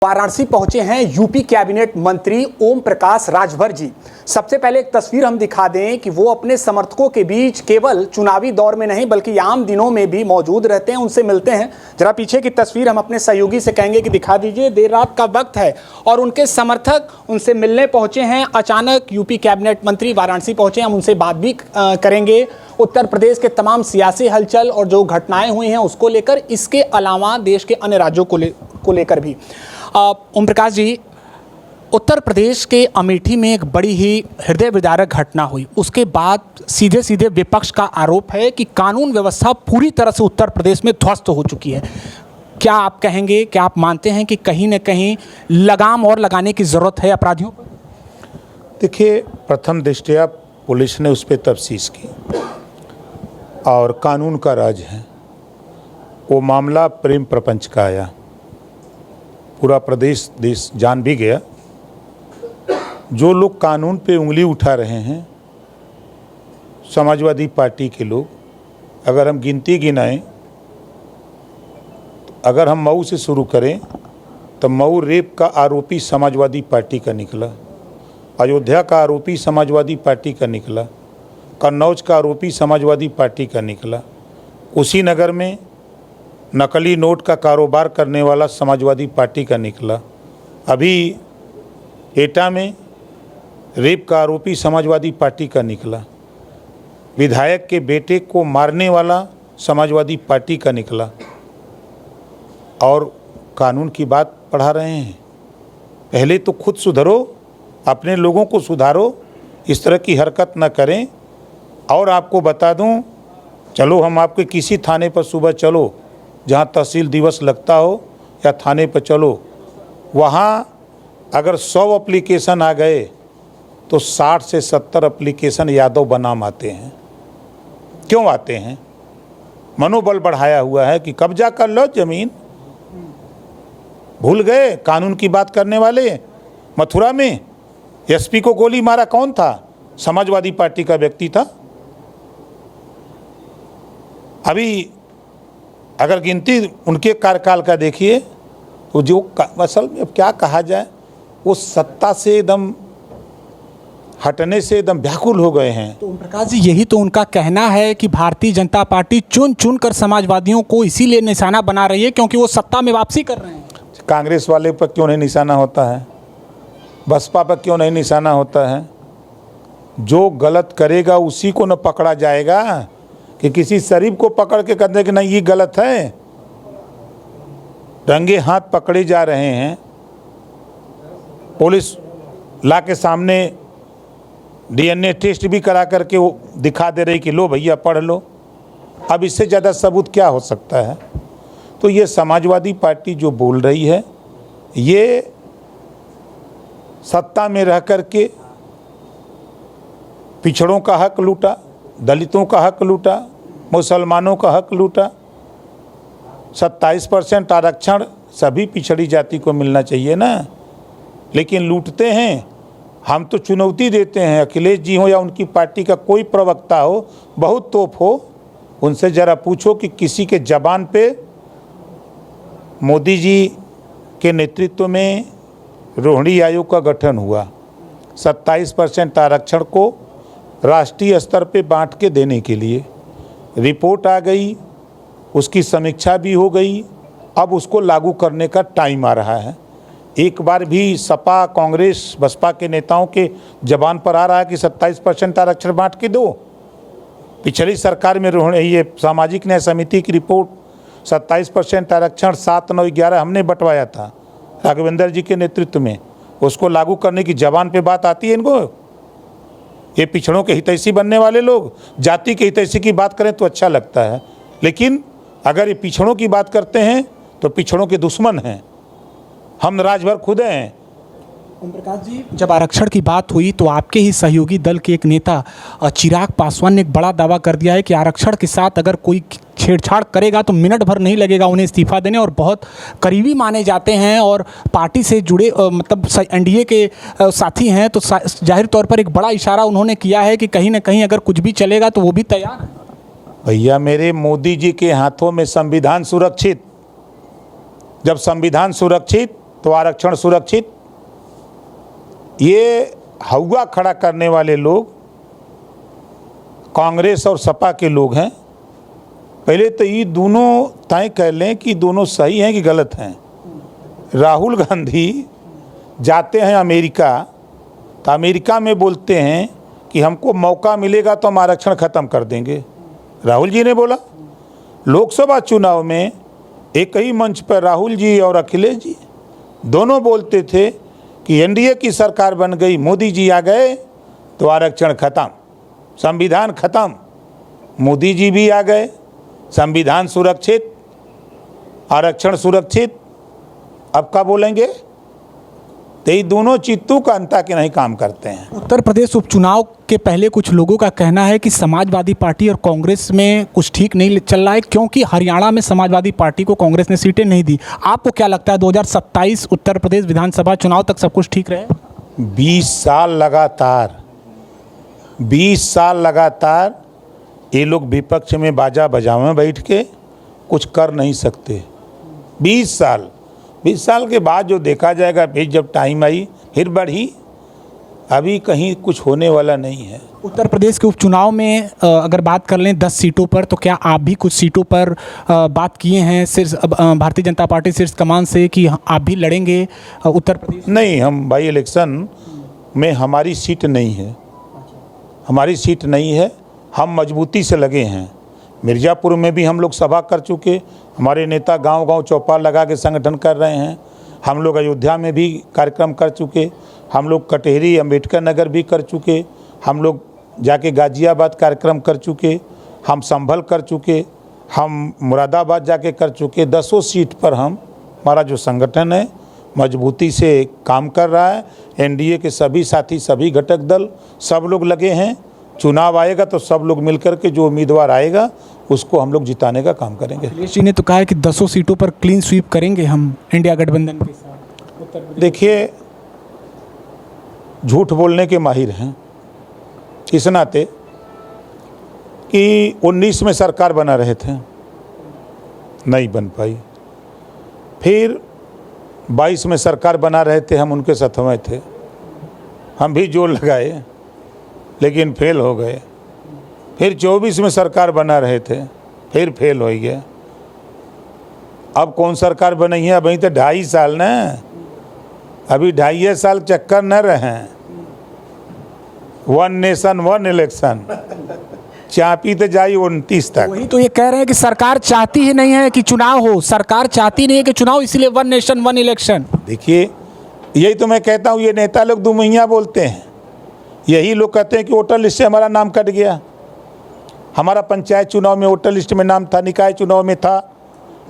वाराणसी पहुंचे हैं UP cabinet मंत्री ओम प्रकाश राजभर जी। सबसे पहले एक तस्वीर हम दिखा दें कि वो अपने समर्थकों के बीच केवल चुनावी दौर में नहीं बल्कि आम दिनों में भी मौजूद रहते हैं, उनसे मिलते हैं। जरा पीछे की तस्वीर हम अपने सहयोगी से कहेंगे कि दिखा दीजिए। देर रात का वक्त है और उनके समर्थक उनसे मिलने पहुंचे हैं। अचानक यूपी कैबिनेट मंत्री वाराणसी पहुंचे, हम उनसे बात भी करेंगे उत्तर प्रदेश के तमाम सियासी हलचल और जो घटनाएं हुई हैं उसको लेकर, इसके अलावा देश के अन्य राज्यों को लेकर भी। ओम प्रकाश जी, उत्तर प्रदेश के अमेठी में एक बड़ी ही हृदय विदारक घटना हुई, उसके बाद सीधे सीधे विपक्ष का आरोप है कि कानून व्यवस्था पूरी तरह से उत्तर प्रदेश में ध्वस्त हो चुकी है। क्या आप कहेंगे, क्या आप मानते हैं कि कहीं न कहीं लगाम और लगाने की ज़रूरत है अपराधियों पर? देखिए, प्रथम दृष्टया पुलिस ने उस पर तफ्तीश की और कानून का राज है। वो मामला प्रेम प्रपंच का आया, पूरा प्रदेश देश जान भी गया। जो लोग कानून पे उंगली उठा रहे हैं, समाजवादी पार्टी के लोग, अगर हम गिनती गिनाएं, अगर हम मऊ से शुरू करें तो मऊ रेप का आरोपी समाजवादी पार्टी का निकला, अयोध्या का आरोपी समाजवादी पार्टी का निकला, कन्नौज का आरोपी समाजवादी पार्टी का निकला, कुशीनगर में नकली नोट का कारोबार करने वाला समाजवादी पार्टी का निकला, अभी एटा में रेप का आरोपी समाजवादी पार्टी का निकला, विधायक के बेटे को मारने वाला समाजवादी पार्टी का निकला। और कानून की बात पढ़ा रहे हैं। पहले तो खुद सुधरो, अपने लोगों को सुधारो, इस तरह की हरकत न करें। और आपको बता दूं, चलो हम आपके किसी थाने पर सुबह चलो जहां तहसील दिवस लगता हो, या थाने पर चलो, वहां अगर 100 एप्लीकेशन आ गए तो 60 से 70 एप्लीकेशन यादव बनाम आते हैं। क्यों आते हैं? मनोबल बढ़ाया हुआ है कि कब्जा कर लो ज़मीन। भूल गए कानून की बात करने वाले? मथुरा में एसपी को गोली मारा कौन था? समाजवादी पार्टी का व्यक्ति था। अभी अगर गिनती उनके कार्यकाल का देखिए तो जो असल में क्या कहा जाए, वो सत्ता से एकदम हटने से एकदम व्याकुल हो गए हैं। तो ओम प्रकाश जी, यही तो उनका कहना है कि भारतीय जनता पार्टी चुन चुन कर समाजवादियों को इसीलिए निशाना बना रही है क्योंकि वो सत्ता में वापसी कर रहे हैं। कांग्रेस वाले पर क्यों नहीं निशाना होता है? बसपा पर क्यों नहीं निशाना होता है? जो गलत करेगा उसी को न पकड़ा जाएगा कि किसी शरीफ को पकड़ के कहते कि नहीं ये गलत है। रंगे हाथ पकड़े जा रहे हैं। पुलिस ला के सामने डीएनए टेस्ट भी करा करके वो दिखा दे रही कि लो भैया पढ़ लो। अब इससे ज़्यादा सबूत क्या हो सकता है? तो ये समाजवादी पार्टी जो बोल रही है, ये सत्ता में रह करके पिछड़ों का हक लूटा, दलितों का हक लूटा, मुसलमानों का हक लूटा। 27% आरक्षण सभी पिछड़ी जाति को मिलना चाहिए ना, लेकिन लूटते हैं। हम तो चुनौती देते हैं, अखिलेश जी हो या उनकी पार्टी का कोई प्रवक्ता हो, बहुत तोप हो, उनसे ज़रा पूछो कि किसी के ज़बान पे मोदी जी के नेतृत्व में रोहिणी आयोग का गठन हुआ, 27% आरक्षण को राष्ट्रीय स्तर पे बांट के देने के लिए। रिपोर्ट आ गई, उसकी समीक्षा भी हो गई, अब उसको लागू करने का टाइम आ रहा है। एक बार भी सपा, कांग्रेस, बसपा के नेताओं के जबान पर आ रहा है कि 27% आरक्षण बांट के दो। पिछली सरकार में ये सामाजिक न्याय समिति की रिपोर्ट, 27% आरक्षण 7, 9, 11 हमने बंटवाया था राघवेंद्र जी के नेतृत्व में। उसको लागू करने की जबान पे बात आती है इनको? ये पिछड़ों के हितैषी बनने वाले लोग जाति के हितैषी की बात करें तो अच्छा लगता है, लेकिन अगर ये पिछड़ों की बात करते हैं तो पिछड़ों के दुश्मन हैं। हम राजभर खुद हैं। ओम प्रकाश जी, जब आरक्षण की बात हुई तो आपके ही सहयोगी दल के एक नेता चिराग पासवान ने एक बड़ा दावा कर दिया है कि आरक्षण के साथ अगर कोई छेड़छाड़ करेगा तो मिनट भर नहीं लगेगा उन्हें इस्तीफा देने, और बहुत करीबी माने जाते हैं और पार्टी से जुड़े मतलब एनडीए के साथी हैं। तो जाहिर तौर पर एक बड़ा इशारा उन्होंने किया है कि कहीं ना कहीं अगर कुछ भी चलेगा तो वो भी तैयार है। भैया, मेरे मोदी जी के हाथों में संविधान सुरक्षित। जब संविधान सुरक्षित तो आरक्षण सुरक्षित। ये हवा खड़ा करने वाले लोग कांग्रेस और सपा के लोग हैं। पहले तो ये दोनों तय कर लें कि दोनों सही हैं कि गलत हैं। राहुल गांधी जाते हैं अमेरिका, तो अमेरिका में बोलते हैं कि हमको मौका मिलेगा तो हम आरक्षण ख़त्म कर देंगे। राहुल जी ने बोला। लोकसभा चुनाव में एक ही मंच पर राहुल जी और अखिलेश जी दोनों बोलते थे कि एनडीए की सरकार बन गई, मोदी जी आ गए तो आरक्षण ख़त्म, संविधान ख़त्म। मोदी जी भी आ गए, संविधान सुरक्षित, आरक्षण सुरक्षित। अब क्या बोलेंगे? तो ये दोनों चित्तों का अंता के नहीं काम करते हैं। उत्तर प्रदेश उपचुनाव के पहले कुछ लोगों का कहना है कि समाजवादी पार्टी और कांग्रेस में कुछ ठीक नहीं चल रहा है, क्योंकि हरियाणा में समाजवादी पार्टी को कांग्रेस ने सीटें नहीं दी। आपको क्या लगता है 2027 उत्तर प्रदेश विधानसभा चुनाव तक सब कुछ ठीक रहे? 20 साल लगातार ये लोग विपक्ष में बाजा बजावे बैठ के कुछ कर नहीं सकते। 20 साल के बाद जो देखा जाएगा, फिर जब टाइम आई फिर बढ़ी। अभी कहीं कुछ होने वाला नहीं है। उत्तर प्रदेश के उपचुनाव में अगर बात कर लें 10 सीटों पर, तो क्या आप भी कुछ सीटों पर बात किए हैं शीर्ष भारतीय जनता पार्टी शीर्ष कमान से कि आप भी लड़ेंगे उत्तर प्रदेश? नहीं, हम बाई इलेक्शन में हमारी सीट नहीं है, हमारी सीट नहीं है। हम मजबूती से लगे हैं। मिर्ज़ापुर में भी हम लोग सभा कर चुके, हमारे नेता गांव-गांव चौपाल लगा के संगठन कर रहे हैं। हम लोग अयोध्या में भी कार्यक्रम कर चुके, हम लोग कटहरी अम्बेडकर नगर भी कर चुके, हम लोग जाके गाजियाबाद कार्यक्रम कर चुके, हम संभल कर चुके, हम मुरादाबाद जाके कर चुके। 10 सीट पर हमारा जो संगठन है मजबूती से काम कर रहा है। एनडीए के सभी साथी, सभी घटक दल, सब लोग लगे हैं। चुनाव आएगा तो सब लोग मिलकर के जो उम्मीदवार आएगा उसको हम लोग जिताने का काम करेंगे। अखिलेश जी ने तो कहा है कि 10 सीटों पर क्लीन स्वीप करेंगे हम इंडिया गठबंधन के साथ उत्तर प्रदेश। देखिए, झूठ बोलने के माहिर हैं इस नाते कि 19 में सरकार बना रहे थे, नहीं बन पाई। फिर 22 में सरकार बना रहे थे, हम उनके साथ में थे, हम भी जोर लगाए लेकिन फेल हो गए। फिर 24 में सरकार बना रहे थे, फिर फेल हो गया। अब कौन सरकार बनी है? अभी तो 2.5 साल ना, अभी 2.5 साल चक्कर न रहे। 1 नेशन 1 इलेक्शन चापी तो जाई 29 तक। वही तो ये कह रहे हैं कि सरकार चाहती ही नहीं है कि चुनाव हो, सरकार चाहती नहीं है कि चुनाव, इसलिए 1 नेशन 1 इलेक्शन। देखिए, यही तो मैं कहता हूँ, ये नेता लोग दुमहिया बोलते हैं। यही लोग कहते हैं कि वोटर लिस्ट से हमारा नाम कट गया। हमारा पंचायत चुनाव में वोटर लिस्ट में नाम था, निकाय चुनाव में था,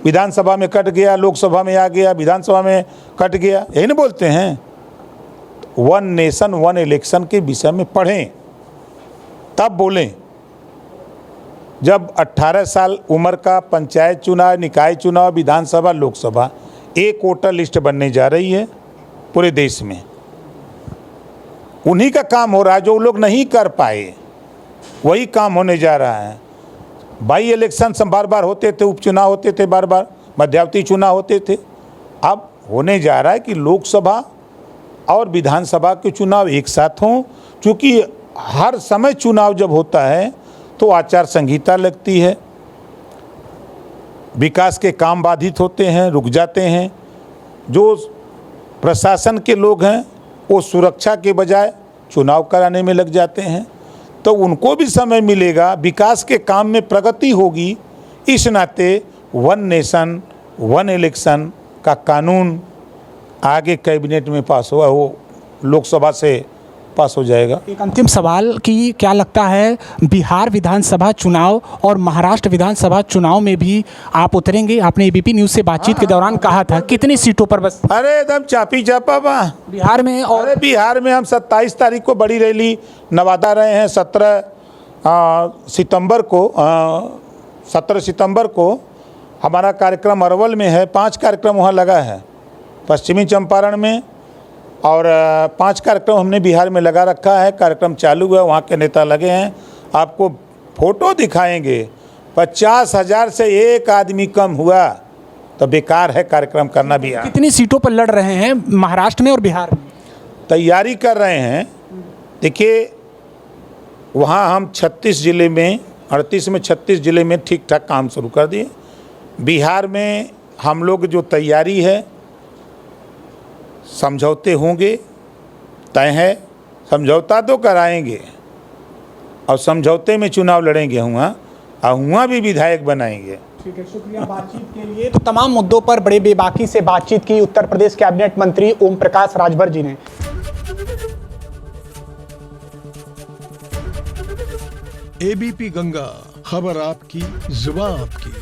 विधानसभा में कट गया, लोकसभा में आ गया, विधानसभा में कट गया। यही ना बोलते हैं। 1 नेशन 1 इलेक्शन के विषय में पढ़ें तब बोलें। जब 18 साल उम्र का पंचायत चुनाव, निकाय चुनाव, विधानसभा, लोकसभा, एक वोटर लिस्ट बनने जा रही है पूरे देश में। उन्हीं का काम हो रहा है, जो लोग नहीं कर पाए वही काम होने जा रहा है। बाई इलेक्शन बार बार होते थे, उपचुनाव होते थे, बार बार मध्यावधि चुनाव होते थे। अब होने जा रहा है कि लोकसभा और विधानसभा के चुनाव एक साथ हों, क्योंकि हर समय चुनाव जब होता है तो आचार संहिता लगती है, विकास के काम बाधित होते हैं, रुक जाते हैं। जो प्रशासन के लोग हैं वो सुरक्षा के बजाय चुनाव कराने में लग जाते हैं, तो उनको भी समय मिलेगा, विकास के काम में प्रगति होगी। इस नाते 1 नेशन 1 इलेक्शन का कानून आगे कैबिनेट में पास हुआ, वो लोकसभा से पास हो जाएगा। एक अंतिम सवाल कि क्या लगता है बिहार विधानसभा चुनाव और महाराष्ट्र विधानसभा चुनाव में भी आप उतरेंगे? आपने एबीपी न्यूज़ से बातचीत के दौरान कहा था, कितनी सीटों पर? बस अरे एकदम चापी चापा बा बिहार में। और बिहार में हम 27 तारीख को बड़ी रैली नवादा रहे हैं। 17 सितंबर को हमारा कार्यक्रम अरवल में है। 5 कार्यक्रम वहाँ लगा है, पश्चिमी चंपारण में, और 5 कार्यक्रम हमने बिहार में लगा रखा है। कार्यक्रम चालू है, वहाँ के नेता लगे हैं। आपको फोटो दिखाएंगे। 50,000 से एक आदमी कम हुआ तो बेकार है कार्यक्रम करना भी। कितनी सीटों पर लड़ रहे हैं महाराष्ट्र में और बिहार में? तैयारी कर रहे हैं। देखिए, वहाँ हम 36 जिले में 38 में 36 जिले में ठीक ठाक काम शुरू कर दिए। बिहार में हम लोग जो तैयारी है, समझौते होंगे, तय है, समझौता तो कराएंगे और समझौते में चुनाव लड़ेंगे। हुआ भी विधायक बनाएंगे। ठीक है, शुक्रिया बातचीत के लिए। तो तमाम मुद्दों पर बड़े बेबाकी से बातचीत की उत्तर प्रदेश कैबिनेट मंत्री ओम प्रकाश राजभर जी ने। एबीपी गंगा, खबर आपकी, जुबान आपकी।